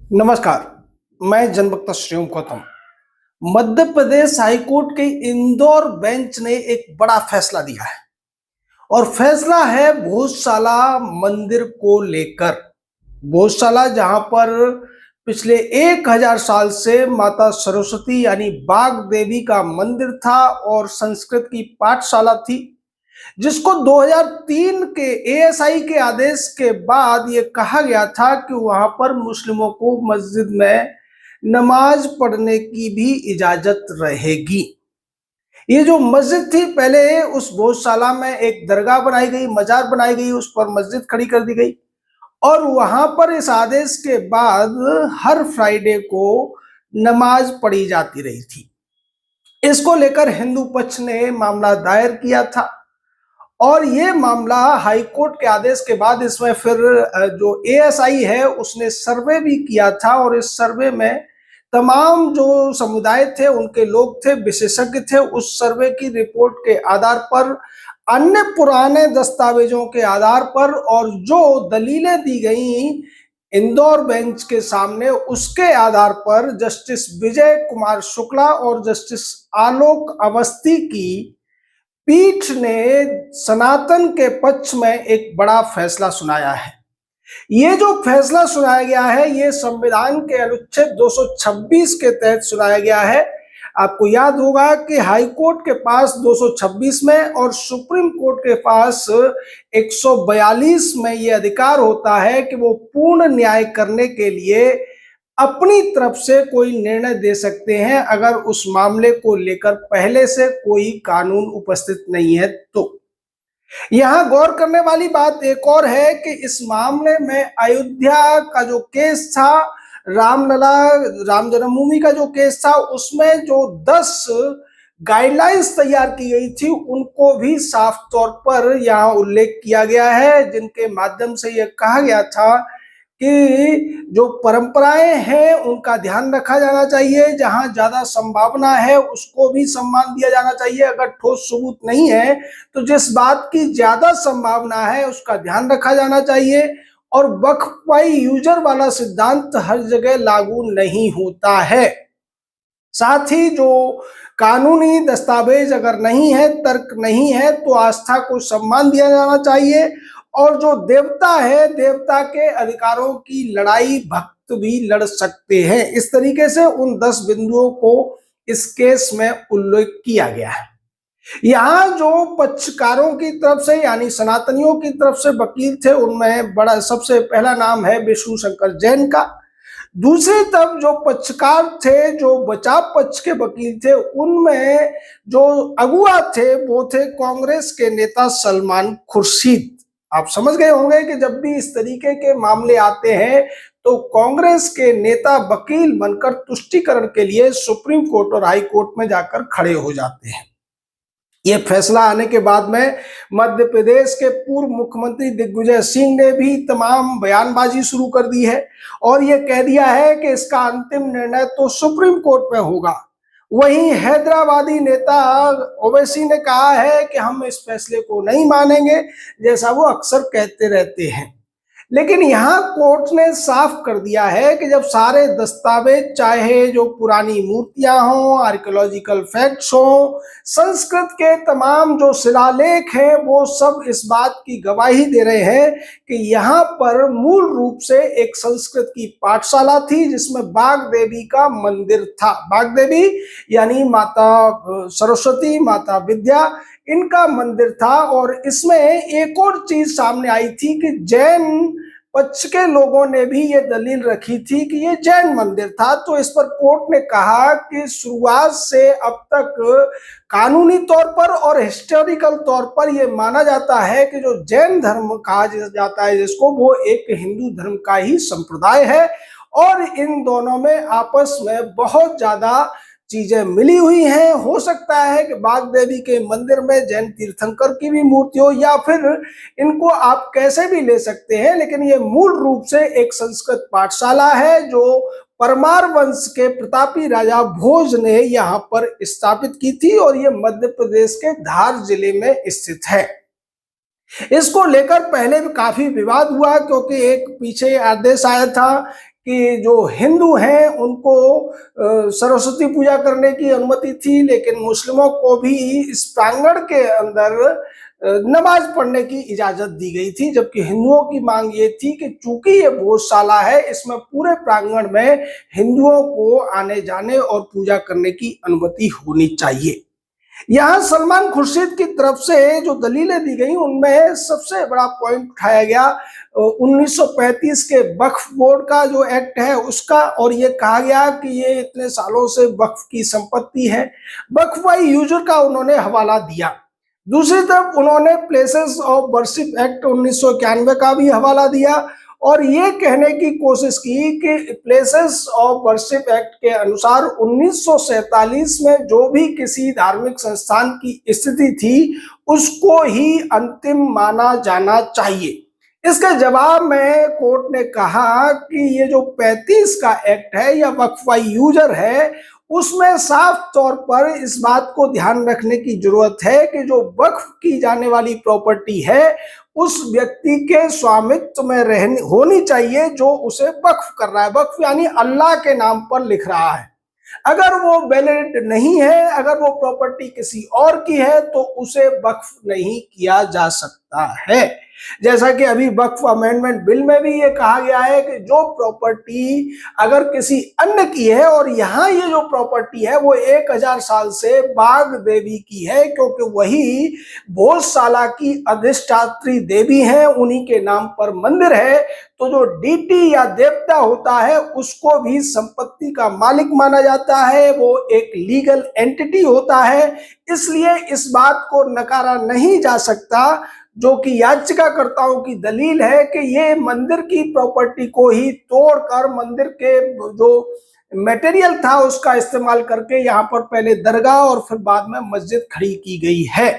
नमस्कार। मैं जनभक्त श्रीओम गौतम। मध्य प्रदेश हाईकोर्ट के इंदौर बेंच ने एक बड़ा फैसला दिया है और फैसला है भोजशाला मंदिर को लेकर। भोजशाला जहां पर पिछले 1000 साल से माता सरस्वती यानी बाग देवी का मंदिर था और संस्कृत की पाठशाला थी, जिसको 2003 के एएसआई के आदेश के बाद ये कहा गया था कि वहां पर मुस्लिमों को मस्जिद में नमाज पढ़ने की भी इजाजत रहेगी। ये जो मस्जिद थी, पहले उस भोजशाला में एक दरगाह बनाई गई, मजार बनाई गई, उस पर मस्जिद खड़ी कर दी गई और वहां पर इस आदेश के बाद हर फ्राइडे को नमाज पढ़ी जाती रही थी। इसको लेकर हिंदू पक्ष ने मामला दायर किया था और ये मामला हाई कोर्ट के आदेश के बाद इसमें फिर जो एएसआई है उसने सर्वे भी किया था और इस सर्वे में तमाम जो समुदाय थे, उनके लोग थे, विशेषज्ञ थे, उस सर्वे की रिपोर्ट के आधार पर, अन्य पुराने दस्तावेजों के आधार पर और जो दलीलें दी गई इंदौर बेंच के सामने, उसके आधार पर जस्टिस विजय कुमार शुक्ला और जस्टिस आलोक अवस्थी की पीठ ने सनातन के पक्ष में एक बड़ा फैसला सुनाया है। ये जो फैसला सुनाया गया है, ये संविधान के अनुच्छेद 226 के तहत सुनाया गया है। आपको याद होगा कि हाई कोर्ट के पास 226 में और सुप्रीम कोर्ट के पास 142 में ये अधिकार होता है कि वो पूर्ण न्याय करने के लिए अपनी तरफ से कोई निर्णय दे सकते हैं अगर उस मामले को लेकर पहले से कोई कानून उपस्थित नहीं है। तो यहां गौर करने वाली बात एक और है कि इस मामले में अयोध्या का जो केस था, रामलला राम जन्मभूमि का जो केस था, उसमें जो 10 गाइडलाइंस तैयार की गई थी उनको भी साफ तौर पर यहां उल्लेख किया गया है, जिनके माध्यम से यह कहा गया था कि जो परंपराएं हैं उनका ध्यान रखा जाना चाहिए, जहां ज्यादा संभावना है उसको भी सम्मान दिया जाना चाहिए। अगर ठोस सबूत नहीं है तो जिस बात की ज्यादा संभावना है उसका ध्यान रखा जाना चाहिए और वक्फ बाई यूजर वाला सिद्धांत हर जगह लागू नहीं होता है। साथ ही जो कानूनी दस्तावेज अगर नहीं है, तर्क नहीं है, तो आस्था को सम्मान दिया जाना चाहिए और जो देवता है, देवता के अधिकारों की लड़ाई भक्त भी लड़ सकते हैं। इस तरीके से उन 10 बिंदुओं को इस केस में उल्लेख किया गया है। यहाँ जो पक्षकारों की तरफ से यानी सनातनियों की तरफ से वकील थे, उनमें बड़ा सबसे पहला नाम है विष्णु शंकर जैन का। दूसरी तरफ जो पक्षकार थे, जो बचाव पक्ष के वकील थे, उनमें जो अगुआ थे वो थे कांग्रेस के नेता सलमान खुर्शीद। आप समझ गए होंगे कि जब भी इस तरीके के मामले आते हैं तो कांग्रेस के नेता वकील बनकर तुष्टीकरण के लिए सुप्रीम कोर्ट और हाई कोर्ट में जाकर खड़े हो जाते हैं। ये फैसला आने के बाद में मध्य प्रदेश के पूर्व मुख्यमंत्री दिग्विजय सिंह ने भी तमाम बयानबाजी शुरू कर दी है और ये कह दिया है कि इसका अंतिम निर्णय तो सुप्रीम कोर्ट में होगा। वहीं हैदराबादी नेता ओवैसी ने कहा है कि हम इस फैसले को नहीं मानेंगे, जैसा वो अक्सर कहते रहते हैं। लेकिन यहाँ कोर्ट ने साफ कर दिया है कि जब सारे दस्तावेज, चाहे जो पुरानी मूर्तियां हों, आर्कियोलॉजिकल फैक्ट्स हों, संस्कृत के तमाम जो शिलालेख हैं, वो सब इस बात की गवाही दे रहे हैं कि यहाँ पर मूल रूप से एक संस्कृत की पाठशाला थी जिसमें बाग देवी का मंदिर था। बाग देवी यानी माता सरस्वती, माता विद्या, इनका मंदिर था। और इसमें एक और चीज सामने आई थी कि जैन पक्ष के लोगों ने भी ये दलील रखी थी कि ये जैन मंदिर था। तो इस पर कोर्ट ने कहा कि शुरुआत से अब तक कानूनी तौर पर और हिस्टोरिकल तौर पर यह माना जाता है कि जो जैन धर्म कहा जाता है जिसको, वो एक हिंदू धर्म का ही संप्रदाय है और इन दोनों में आपस में बहुत ज्यादा चीजें मिली हुई हैं। हो सकता है कि बाग देवी के मंदिर में जैन तीर्थंकर की भी मूर्ति हो, या फिर इनको आप कैसे भी ले सकते हैं, लेकिन ये मूल रूप से एक संस्कृत पाठशाला है जो परमार वंश के प्रतापी राजा भोज ने यहाँ पर स्थापित की थी और ये मध्य प्रदेश के धार जिले में स्थित है। इसको लेकर पहले भी काफी विवाद हुआ क्योंकि एक पीछे आदेश आया था कि जो हिंदू हैं उनको सरस्वती पूजा करने की अनुमति थी, लेकिन मुस्लिमों को भी इस प्रांगण के अंदर नमाज पढ़ने की इजाजत दी गई थी, जबकि हिंदुओं की मांग ये थी कि चूंकि ये भोजशाला है, इसमें पूरे प्रांगण में हिंदुओं को आने जाने और पूजा करने की अनुमति होनी चाहिए। यहाँ सलमान खुर्शीद की तरफ से जो दलीलें दी गई उनमें सबसे बड़ा पॉइंट उठाया गया 1935 के वक्फ बोर्ड का जो एक्ट है उसका, और ये कहा गया कि ये इतने सालों से वक्फ की संपत्ति है। वक्फ बाई यूजर का उन्होंने हवाला दिया। दूसरी तरफ उन्होंने प्लेसेस ऑफ वर्शिप एक्ट 1991 का भी हवाला दिया और ये कहने की कोशिश की कि प्लेसेस ऑफ वर्शिप एक्ट के अनुसार 1947 में जो भी किसी धार्मिक संस्थान की स्थिति थी उसको ही अंतिम माना जाना चाहिए। इसके जवाब में कोर्ट ने कहा कि ये जो 35 का एक्ट है या वक्फ बाई यूजर है, उसमें साफ तौर पर इस बात को ध्यान रखने की जरूरत है कि जो वक्फ की जाने वाली प्रॉपर्टी है उस व्यक्ति के स्वामित्व में रहनी होनी चाहिए जो उसे वक्फ कर रहा है। वक्फ यानी अल्लाह के नाम पर लिख रहा है। अगर वो वैलिड नहीं है, अगर वो प्रॉपर्टी किसी और की है, तो उसे वक्फ नहीं किया जा सकता है। जैसा कि अभी वक्फ अमेंडमेंट बिल में भी ये कहा गया है कि जो प्रॉपर्टी अगर किसी अन्य की है, और यहाँ ये जो प्रॉपर्टी है वो 1000 साल से बाघ देवी की है, क्योंकि वही भोजशाला की अधिष्ठात्री देवी है, उन्हीं के नाम पर मंदिर है, तो जो डीटी या देवता होता है उसको भी संपत्ति का मालिक माना जाता है, वो एक लीगल एंटिटी होता है। इसलिए इस बात को नकारा नहीं जा सकता, जो कि याचिकाकर्ताओं की दलील है कि ये मंदिर की प्रॉपर्टी को ही तोड़कर मंदिर के जो मटेरियल था उसका इस्तेमाल करके यहाँ पर पहले दरगाह और फिर बाद में मस्जिद खड़ी की गई है।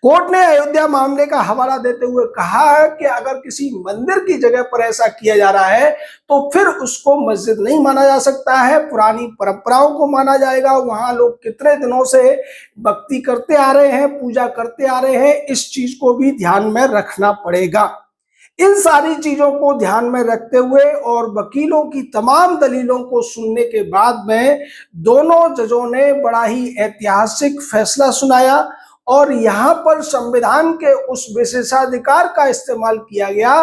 कोर्ट ने अयोध्या मामले का हवाला देते हुए कहा कि अगर किसी मंदिर की जगह पर ऐसा किया जा रहा है तो फिर उसको मस्जिद नहीं माना जा सकता है, पुरानी परंपराओं को माना जाएगा। वहां लोग कितने दिनों से भक्ति करते आ रहे हैं, पूजा करते आ रहे हैं, इस चीज को भी ध्यान में रखना पड़ेगा। इन सारी चीजों को ध्यान में रखते हुए और वकीलों की तमाम दलीलों को सुनने के बाद में दोनों जजों ने बड़ा ही ऐतिहासिक फैसला सुनाया और यहाँ पर संविधान के उस विशेषाधिकार का इस्तेमाल किया गया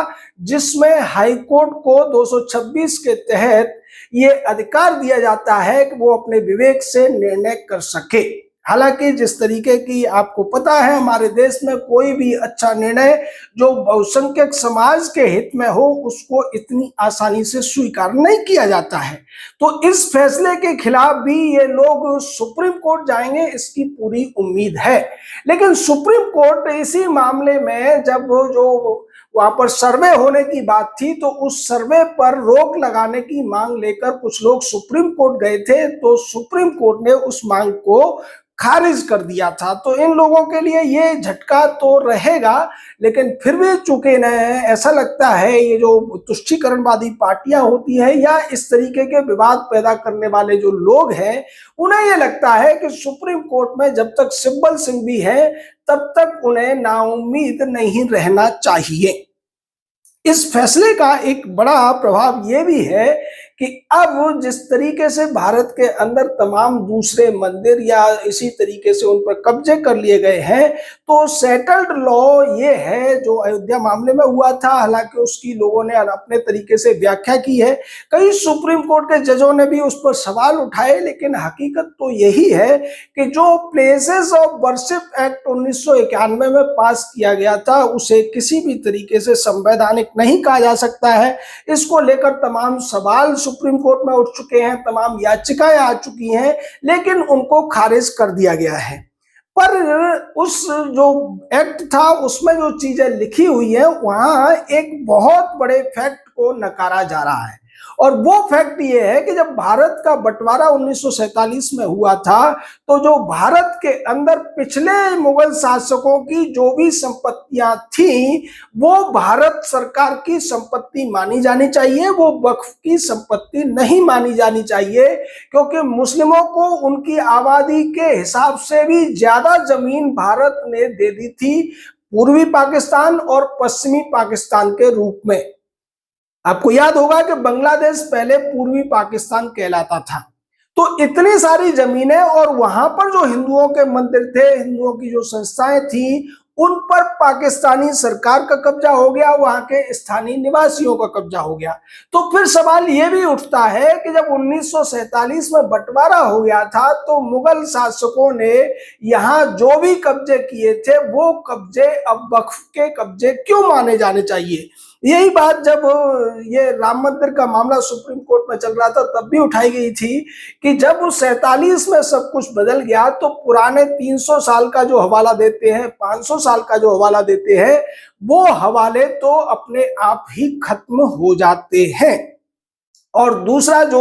जिसमें हाईकोर्ट को 226 के तहत ये अधिकार दिया जाता है कि वो अपने विवेक से निर्णय कर सके। हालांकि जिस तरीके की आपको पता है हमारे देश में कोई भी अच्छा निर्णय जो बहुसंख्यक समाज के हित में हो उसको इतनी आसानी से स्वीकार नहीं किया जाता है, तो इस फैसले के खिलाफ भी ये लोग सुप्रीम कोर्ट जाएंगे इसकी पूरी उम्मीद है। लेकिन सुप्रीम कोर्ट इसी मामले में जब जो वहां पर सर्वे होने की बात थी तो उस सर्वे पर रोक लगाने की मांग लेकर कुछ लोग सुप्रीम कोर्ट गए थे, तो सुप्रीम कोर्ट ने उस मांग को खारिज कर दिया था। तो इन लोगों के लिए ये झटका तो रहेगा, लेकिन फिर भी चूंकि ऐसा लगता है ये जो तुष्टीकरणवादी पार्टियां होती है या इस तरीके के विवाद पैदा करने वाले जो लोग हैं, उन्हें ये लगता है कि सुप्रीम कोर्ट में जब तक सिब्बल सिंह भी है तब तक उन्हें नाउम्मीद नहीं रहना चाहिए। इस फैसले का एक बड़ा प्रभाव ये भी है कि अब जिस तरीके से भारत के अंदर तमाम दूसरे मंदिर या इसी तरीके से उन पर कब्जे कर लिए गए हैं, तो सेटल्ड लॉ ये है जो अयोध्या मामले में हुआ था। हालांकि उसकी लोगों ने अपने तरीके से व्याख्या की है, कई सुप्रीम कोर्ट के जजों ने भी उस पर सवाल उठाए, लेकिन हकीकत तो यही है कि जो प्लेसेस ऑफ वर्शिप एक्ट 1991 में पास किया गया था उसे किसी भी तरीके से संवैधानिक नहीं कहा जा सकता है। इसको लेकर तमाम सवाल सुप्रीम कोर्ट में उठ चुके हैं, तमाम याचिकाएं आ चुकी हैं, लेकिन उनको खारिज कर दिया गया है। पर उस जो एक्ट था उसमें जो चीजें लिखी हुई है वहां एक बहुत बड़े फैक्ट को नकारा जा रहा है, और वो फैक्ट ये है कि जब भारत का बंटवारा 1947 में हुआ था तो जो भारत के अंदर पिछले मुगल शासकों की जो भी संपत्तियां थी वो भारत सरकार की संपत्ति मानी जानी चाहिए, वो वक्फ की संपत्ति नहीं मानी जानी चाहिए, क्योंकि मुस्लिमों को उनकी आबादी के हिसाब से भी ज्यादा जमीन भारत ने दे दी थी पूर्वी पाकिस्तान और पश्चिमी पाकिस्तान के रूप में। आपको याद होगा कि बांग्लादेश पहले पूर्वी पाकिस्तान कहलाता था। तो इतनी सारी जमीनें और वहां पर जो हिंदुओं के मंदिर थे, हिंदुओं की जो संस्थाएं थी, उन पर पाकिस्तानी सरकार का कब्जा हो गया, वहां के स्थानीय निवासियों का कब्जा हो गया। तो फिर सवाल यह भी उठता है कि जब 1947 में बंटवारा हो गया था तो मुगल शासकों ने यहाँ जो भी कब्जे किए थे वो कब्जे अब वक्फ के कब्जे क्यों माने जाने चाहिए। यही बात जब ये राम मंदिर का मामला सुप्रीम कोर्ट में चल रहा था तब भी उठाई गई थी कि जब उस 47 में सब कुछ बदल गया तो पुराने 300 साल का जो हवाला देते हैं, 500 साल का जो हवाला देते हैं, वो हवाले तो अपने आप ही खत्म हो जाते हैं। और दूसरा जो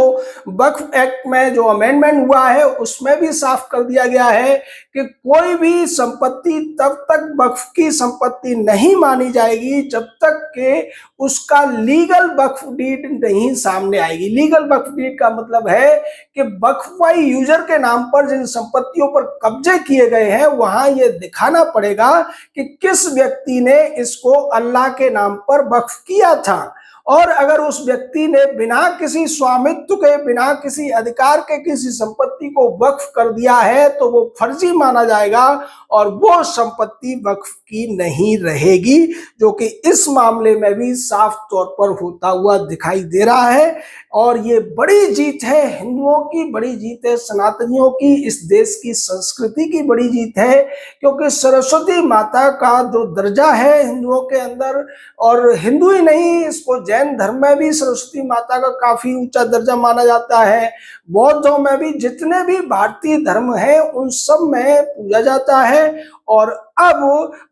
वक्फ एक्ट में जो अमेंडमेंट हुआ है उसमें भी साफ कर दिया गया है कि कोई भी संपत्ति तब तक वक्फ की संपत्ति नहीं मानी जाएगी जब तक कि उसका लीगल वक्फ डीड नहीं सामने आएगी। लीगल वक्फ डीड का मतलब है कि वक्फवाई यूजर के नाम पर जिन संपत्तियों पर कब्जे किए गए हैं वहां ये दिखाना पड़ेगा कि किस व्यक्ति ने इसको अल्लाह के नाम पर वक्फ किया था। और अगर उस व्यक्ति ने बिना किसी स्वामित्व के, बिना किसी अधिकार के किसी संपत्ति को वक्फ कर दिया है तो वो फर्जी माना जाएगा और वो संपत्ति वक्फ की नहीं रहेगी, जो कि इस मामले में भी साफ तौर पर होता हुआ दिखाई दे रहा है। और ये बड़ी जीत है, हिंदुओं की बड़ी जीत है, सनातनियों की, इस देश की संस्कृति की बड़ी जीत है, क्योंकि सरस्वती माता का जो दर्जा है हिंदुओं के अंदर, और हिंदू ही नहीं, इसको जैन धर्म में भी सरस्वती माता का काफी ऊंचा दर्जा माना जाता है, बौद्धों में भी, जितने भी भारतीय धर्म हैं उन सब में पूजा जाता है। और अब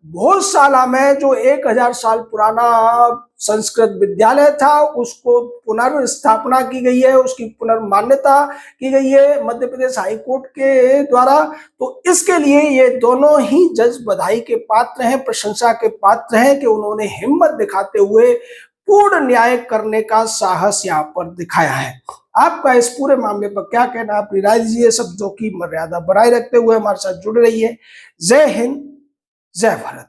भोजशाला में जो 1000 साल पुराना संस्कृत विद्यालय था उसको पुनर्स्थापना की गई है, उसकी पुनर्मान्यता की गई है मध्य प्रदेश हाई कोर्ट के द्वारा। तो इसके लिए ये दोनों ही जज बधाई के पात्र हैं, प्रशंसा के पात्र हैं कि उन्होंने हिम्मत दिखाते हुए पूर्ण न्याय करने का साहस यहाँ पर दिखाया है। आपका इस पूरे मामले पर क्या कहना, अपनी राय दीजिए। शब्दों की मर्यादा बनाए रखते हुए हमारे साथ जुड़ रही है। जय हिंद, जय भारत।